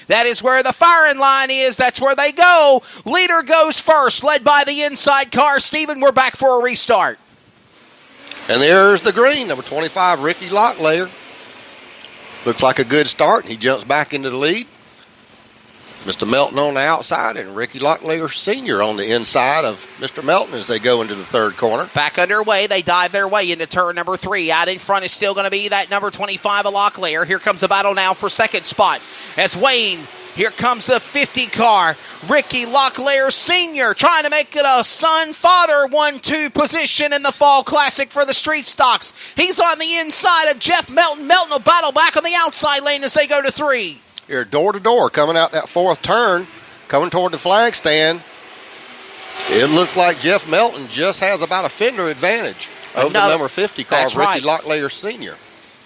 That is where the firing line is. That's where they go. Leader goes first, led by the inside car. Stephen, we're back for a restart. And there's the green, number 25, Ricky Locklear. Looks like a good start. He jumps back into the lead. Mr. Melton on the outside and Ricky Locklear Sr. on the inside of Mr. Melton as they go into the third corner. Back underway. They dive their way into turn number 3. Out in front is still going to be that number 25 of Locklear. Here comes the battle now for second spot as Wayne, here comes the 50 car. Ricky Locklear Sr. trying to make it a son-father 1-2 position in the Fall Classic for the Street Stocks. He's on the inside of Jeff Melton. Melton will battle back on the outside lane as they go to 3. Here, door to door, coming out that fourth turn, coming toward the flag stand. It looks like Jeff Melton just has about a fender advantage over the number 50 car, Ricky Locklear Sr.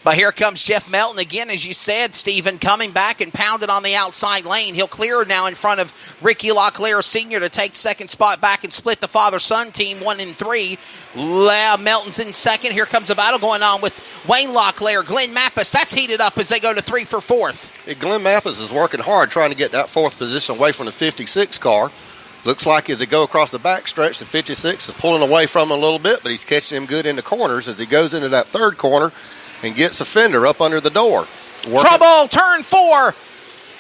But here comes Jeff Melton again, as you said, Stephen, coming back and pounded on the outside lane. He'll clear now in front of Ricky Locklear Sr. to take second spot back and split the father-son team 1 and 3. Melton's in second. Here comes a battle going on with Wayne Locklear. Glenn Mappus, that's heated up as they go to 3 for fourth. Glenn Mappus is working hard trying to get that fourth position away from the 56 car. Looks like as they go across the backstretch, the 56 is pulling away from him a little bit, but he's catching him good in the corners as he goes into that third corner and gets a fender up under the door. Trouble, turn 4.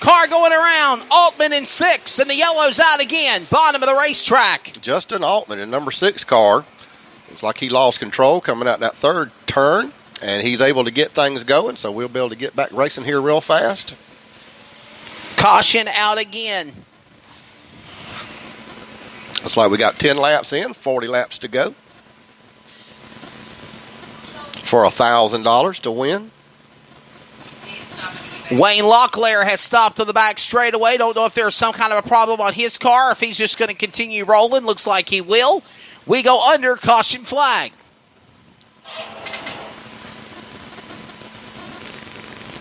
Car going around. Altman in 6, and the yellow's out again. Bottom of the racetrack. Justin Altman in number 6 car. Looks like he lost control coming out that third turn, and he's able to get things going, so we'll be able to get back racing here real fast. Caution out again. Looks like we got 10 laps in, 40 laps to go for $1,000 to win. Wayne Locklear has stopped to the back straightaway. Don't know if there's some kind of a problem on his car, if he's just going to continue rolling. Looks like he will. We go under caution flag.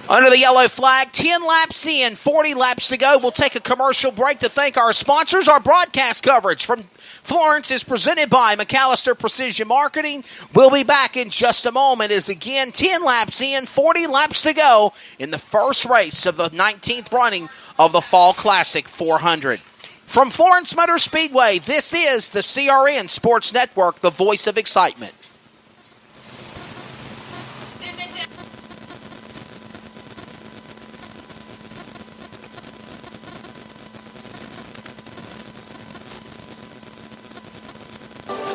Under the yellow flag, 10 laps in, 40 laps to go. We'll take a commercial break to thank our sponsors. Our broadcast coverage from Florence is presented by McAllister Precision Marketing. We'll be back in just a moment as, again, 10 laps in, 40 laps to go in the first race of the 19th running of the Fall Classic 400. From Florence Motor Speedway, this is the CRN Sports Network, the voice of excitement.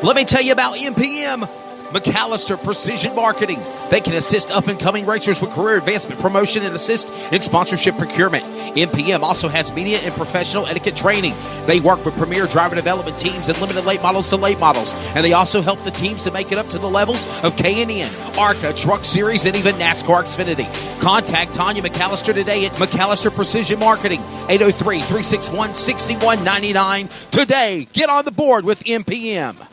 Let me tell you about MPM, McAllister Precision Marketing. They can assist up-and-coming racers with career advancement, promotion, and assist in sponsorship procurement. MPM also has media and professional etiquette training. They work with premier driver development teams and limited late models to late models. And they also help the teams to make it up to the levels of K&N, ARCA, Truck Series, and even NASCAR Xfinity. Contact Tanya McAllister today at McAllister Precision Marketing, 803-361-6199. Today, get on the board with MPM.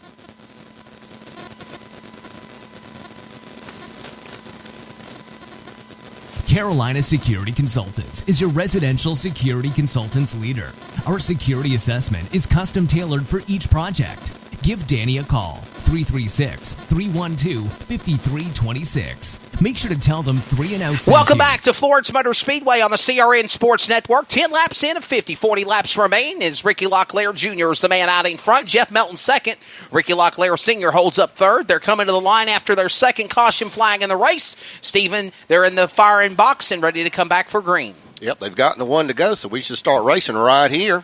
Carolina Security Consultants is your residential security consultants leader. Our security assessment is custom tailored for each project. Give Danny a call, 336-312-5326. Make sure to tell them 3 and Out sent Welcome you. back to Florence Motor Speedway on the CRN Sports Network. 10 laps in of 50, 40 laps remain. As Ricky Locklear Jr. is the man out in front. Jeff Melton second. Ricky Locklear Sr. holds up third. They're coming to the line after their second caution flag in the race. Stephen, they're in the firing box and ready to come back for green. Yep, they've gotten the one to go, so we should start racing right here.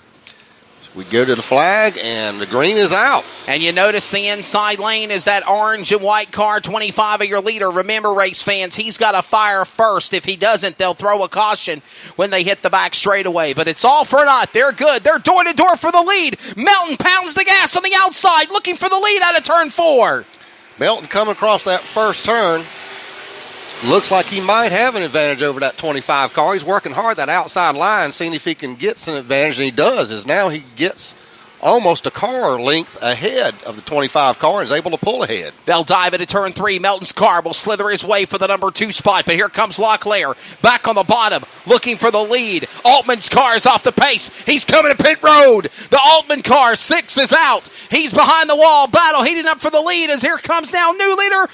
We go to the flag, and the green is out. And you notice the inside lane is that orange and white car, 25 of your leader. Remember, race fans, he's got to fire first. If he doesn't, they'll throw a caution when they hit the back straightaway. But it's all for naught. They're good. They're door-to-door for the lead. Melton pounds the gas on the outside, looking for the lead out of turn 4. Melton coming across that first turn. Looks like he might have an advantage over that 25 car. He's working hard that outside line, seeing if he can get some advantage, and he does, as now he gets almost a car length ahead of the 25 car and is able to pull ahead. They'll dive into turn 3. Melton's car will slither his way for the number 2 spot, but here comes Locklear back on the bottom, looking for the lead. Altman's car is off the pace. He's coming to pit road. The Altman car, 6 is out. He's behind the wall. Battle heating up for the lead as here comes now new leader.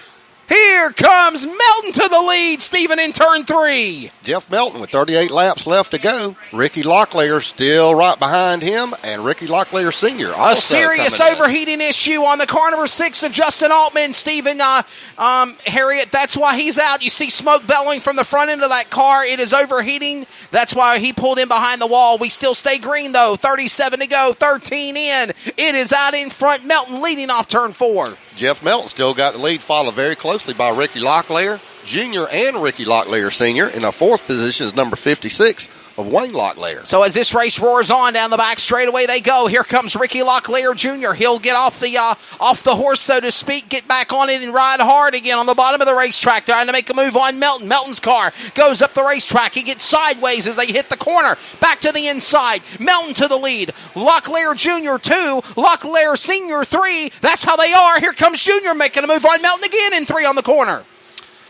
Here comes Melton to the lead, Stephen, in turn 3. Jeff Melton with 38 laps left to go. Ricky Locklear still right behind him, and Ricky Locklear Sr. also A serious coming in. overheating issue on the car number 6 of Justin Altman. Stephen, Harriet, that's why he's out. You see smoke bellowing from the front end of that car. It is overheating. That's why he pulled in behind the wall. We still stay green, though. 37 to go, 13 in. It is out in front. Melton leading off turn 4. Jeff Melton still got the lead, followed very closely by Ricky Locklear Jr. and Ricky Locklear Sr. In the 4th position is number 56 of Wayne Locklear. So as this race roars on down the back straightaway they go. Here comes Ricky Locklear Jr. He'll get off the horse, so to speak, get back on it and ride hard again on the bottom of the racetrack, trying to make a move on Melton. Melton's car goes up the racetrack. He gets sideways as they hit the corner. Back to the inside. Melton to the lead. Locklear Jr. 2. Locklear Sr. 3. That's how they are. Here comes Jr. making a move on Melton again in 3 on the corner.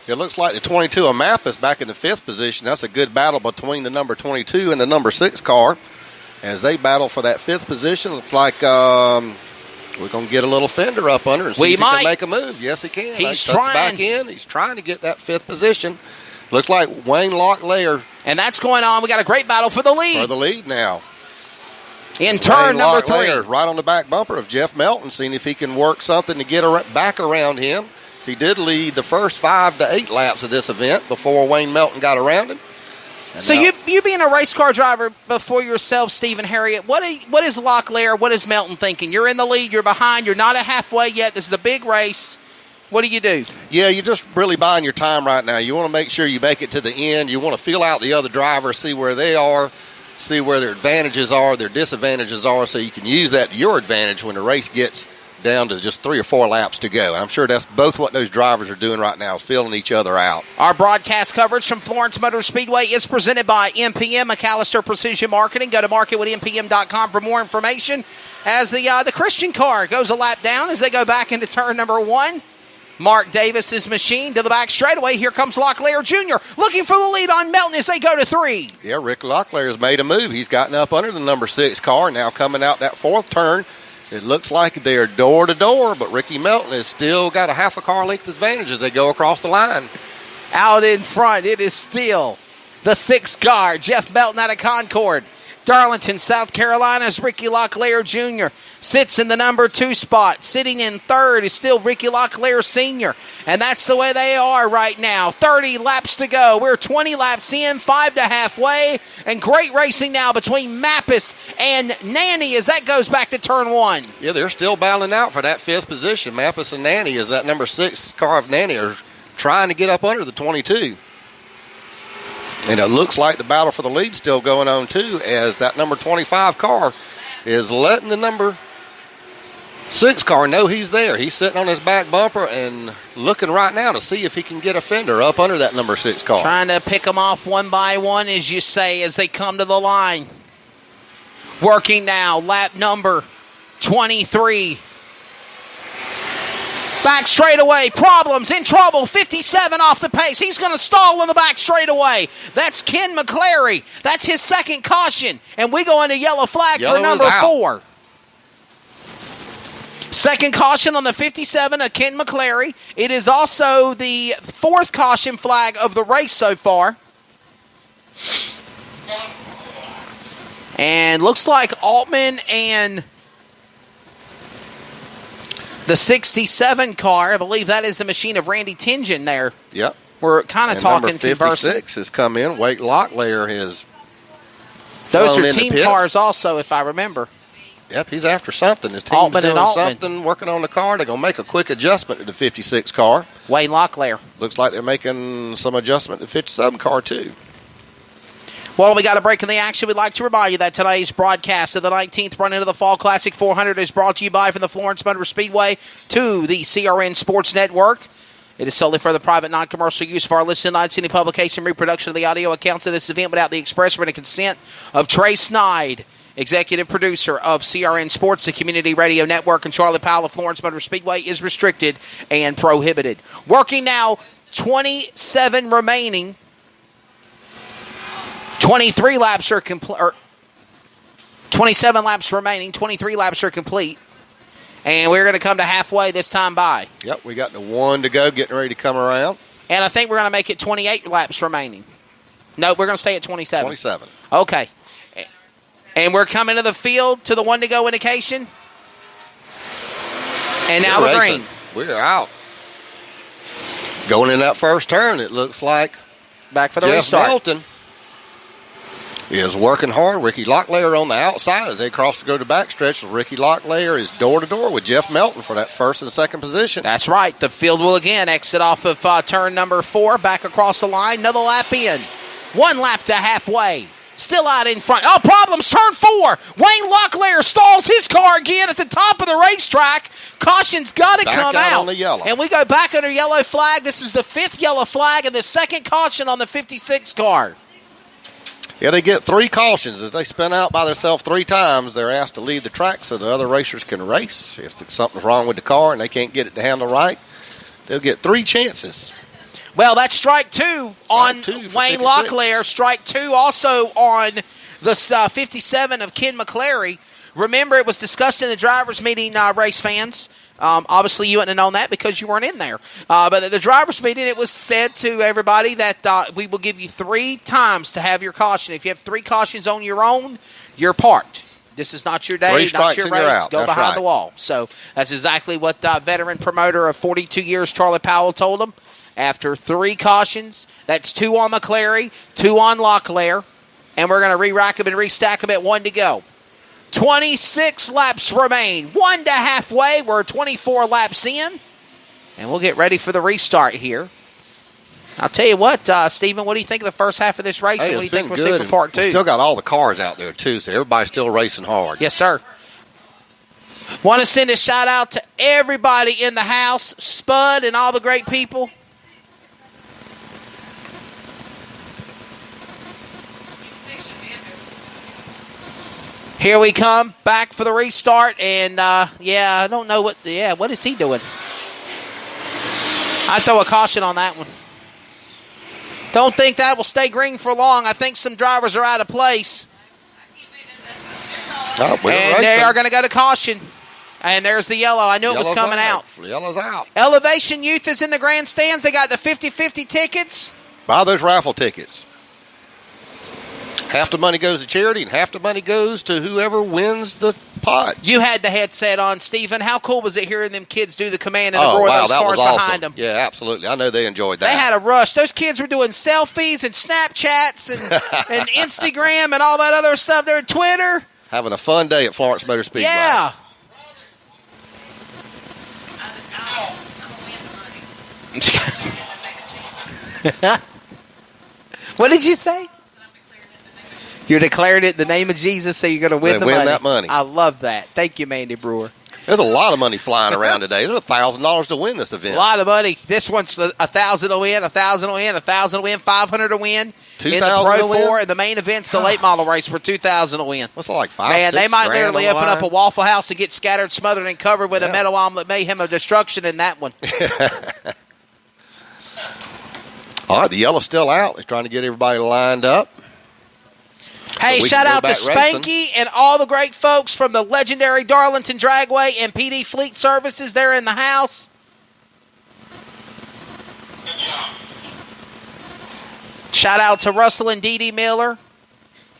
It looks like the 22 of Mappus back in the 5th position. That's a good battle between the number 22 and the number 6 car as they battle for that 5th position. Looks like we're going to get a little fender up under and see if he can make a move. Yes, he can. He's Tucks trying. back in. He's trying to get that 5th position. Looks like Wayne Locklear And that's going on. We got a great battle for the lead. for the lead now. In turn Wayne number Locklear 3. right on the back bumper of Jeff Melton, seeing if he can work something to get back around him. He did lead the first 5 to 8 laps of this event before Wayne Melton got around him. And So now- you being a race car driver before yourself, Stephen Harriet, what is Locklear, what is Melton thinking? You're in the lead, you're behind, you're not at halfway yet. This is a big race. What do you do? Yeah, you're just really buying your time right now. You want to make sure you make it to the end. You want to feel out the other drivers, see where they are, see where their advantages are, their disadvantages are, so you can use that to your advantage when the race gets down to just 3 or 4 laps to go. I'm sure that's both what those drivers are doing right now, is feeling each other out. Our broadcast coverage from Florence Motor Speedway is presented by MPM, McAllister Precision Marketing. Go to marketwithmpm.com for more information. As the Christian car goes a lap down as they go back into turn number 1. Mark Davis's machine to the back straightaway. Here comes Locklear Jr. looking for the lead on Melton as they go to 3. Yeah, Rick Locklear has made a move. He's gotten up under the number 6 car, now coming out that 4th turn. It looks like they're door to door, but Ricky Melton has still got a half a car length advantage as they go across the line. Out in front, it is still the 6 car, Jeff Melton out of Concord. Darlington, South Carolina's Ricky Locklear Jr. sits in the number 2 spot. Sitting in 3rd is still Ricky Locklear Sr. And that's the way they are right now. 30 laps to go. We're 20 laps in, 5 to halfway. And great racing now between Mappus and Nanny as that goes back to turn 1. Yeah, they're still battling out for that 5th position. Mappus and Nanny, as that number 6 car of Nanny, are trying to get up under the 22. And it looks like the battle for the lead still going on, too, as that number 25 car is letting the number 6 car know he's there. He's sitting on his back bumper and looking right now to see if he can get a fender up under that number 6 car. Trying to pick them off one by one, as you say, as they come to the line. Working now, lap number 23. Back straightaway, problems, in trouble, 57 off the pace. He's going to stall on the back straightaway. That's Ken McClary. That's his 2nd caution. And we go into yellow flag Yellow for number is out. 4. 2nd caution on the 57 of Ken McClary. It is also the 4th caution flag of the race so far. And looks like Altman and the 67 car, I believe that is the machine of Randy Tingen there. Yep. We're kind of And talking, number conversing. 56 has come in. Wake Locklear has Those thrown are into team pits. cars also, if I remember. Yep, he's after something. His team's Altman and doing Altman. something, working on the car. They're going to make a quick adjustment to the 56 car. Wayne Locklear. Looks like they're making some adjustment to the 57 car, too. Well, we got a break in the action. We'd like to remind you that today's broadcast of the 19th run into the Fall Classic 400 is brought to you by from the Florence Motor Speedway to the CRN Sports Network. It is solely for the private, non-commercial use of our listening audience. Any publication, reproduction of the audio accounts of this event without the express written consent of Trey Snide, executive producer of CRN Sports, the community radio network, and Charlie Powell of Florence Motor Speedway, is restricted and prohibited. Working now, 27 remaining. 23 laps are complete. 27 laps remaining. 23 laps are complete. And we're going to come to halfway this time by. Yep, we got the 1 to go, getting ready to come around. And I think we're going to make it 28 laps remaining. No, we're going to stay at 27. 27. Okay. And we're coming to the field to the 1 to go indication. And now the green. We're out. Going in that first turn, it looks like back for the Jeff restart. Melton is working hard. Ricky Locklear on the outside as they cross to go to backstretch. Ricky Locklear is door-to-door with Jeff Melton for that first and second position. That's right. The field will again exit off of turn number 4, back across the line. Another lap in. 1 lap to halfway. Still out in front. Oh, problems. Turn 4. Wayne Locklear stalls his car again at the top of the racetrack. Caution's got to come out. On the yellow. And we go back under yellow flag. This is the 5th yellow flag and the 2nd caution on the 56 car. Yeah, they get 3 cautions. If they spin out by themselves 3 times, they're asked to leave the track so the other racers can race. If something's wrong with the car and they can't get it to handle right, they'll get 3 chances. Well, that's strike 2 on Wayne 56. Locklear. Strike 2 also on the 57 of Ken McClary. Remember, it was discussed in the drivers' meeting, race fans. Obviously, you wouldn't have known that because you weren't in there. But at the drivers' meeting, it was said to everybody that we will give you 3 times to have your caution. If you have 3 cautions on your own, you're parked. This is not your day, 3 not strikes your and you're race. out. Go That's behind right. the wall. So that's exactly what veteran promoter of 42 years, Charlie Powell, told him. After 3 cautions, that's 2 on McClary, 2 on Locklear, and we're going to re-rack them and restack them at 1 to go. 26 laps remain. 1 to halfway. We're 24 laps in, and we'll get ready for the restart here. I'll tell you what, Stephen, what do you think of the first half of this race? Hey, and what do you think we'll good. see for part 2? We still got all the cars out there, too, so everybody's still racing hard. Yes, sir. Want to send a shout-out to everybody in the house, Spud and all the great people. Here we come, back for the restart, and I don't know what is he doing? I'd throw a caution on that one. Don't think that will stay green for long. I think some drivers are out of place. Oh, and they are going to go to caution. And there's the yellow. I knew it was coming out. Yellow's out. Elevation Youth is in the grandstands. They got the 50-50 tickets. Buy those raffle tickets. Half the money goes to charity, and half the money goes to whoever wins the pot. You had the headset on, Stephen. How cool was it hearing them kids do the command and roar those cars behind them? Yeah, absolutely. I know they enjoyed that. They had a rush. Those kids were doing selfies and Snapchats and Instagram and all that other stuff. They're Twitter. Having a fun day at Florence Motor Speedway. Yeah. What did you say? You're declaring it in the name of Jesus, so you're going to win the money. Win that money. I love that. Thank you, Mandy Brewer. There's a lot of money flying around today. There's $1,000 to win this event. A lot of money. This one's 1,000 to win, 1,000 to win, 1,000 to win, 500 to win. 2,000 in the Pro to win? 4 and the main event's the late model race for 2,000 to win. That's like $5,000. Man, they might literally open up a line. Waffle House and get scattered, smothered, and covered with a metal omelet mayhem of destruction in that one. All right, the yellow's still out. They're trying to get everybody lined up. Hey, So we shout can go out to back Spanky and all the great folks from the legendary Darlington Dragway and PD Fleet Services. They're in the house. Shout out to Russell and Dee Dee Miller.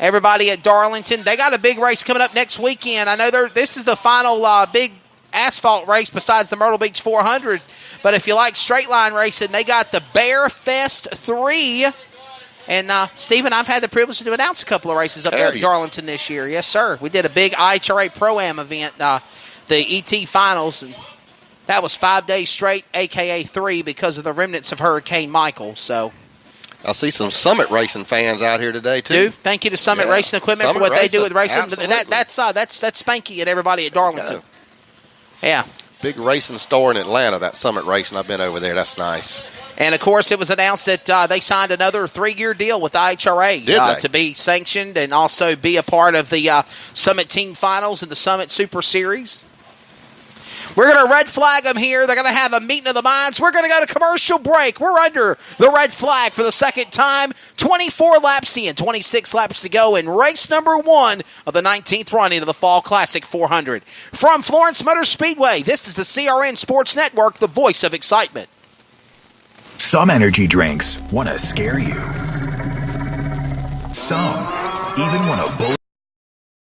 Everybody at Darlington. They got a big race coming up next weekend. I know this is the final big asphalt race besides the Myrtle Beach 400. But if you like straight line racing, they got the Bear Fest 3. And, Stephen, I've had the privilege to announce a couple of races up there at Darlington this year. Yes, sir. We did a big IHRA Pro-Am event, the ET Finals, and that was 5 days straight, a.k.a. 3, because of the remnants of Hurricane Michael. So I see some Summit Racing fans out here today, too. Dude, thank you to Summit Racing Equipment Summit for what they do Racing, with racing. absolutely. That's Spanky and everybody at Darlington. Yeah. Big racing store in Atlanta, that Summit Racing. I've been over there. That's nice. And, of course, it was announced that they signed another 3-year deal with IHRA to be sanctioned and also be a part of the Summit Team Finals and the Summit Super Series. We're going to red flag them here. They're going to have a meeting of the minds. We're going to go to commercial break. We're under the red flag for the second time. 24 laps in, 26 laps to go in race number 1 of the 19th running of the Fall Classic 400. From Florence Motor Speedway, this is the CRN Sports Network, the voice of excitement. Some energy drinks want to scare you. Some even want to bully.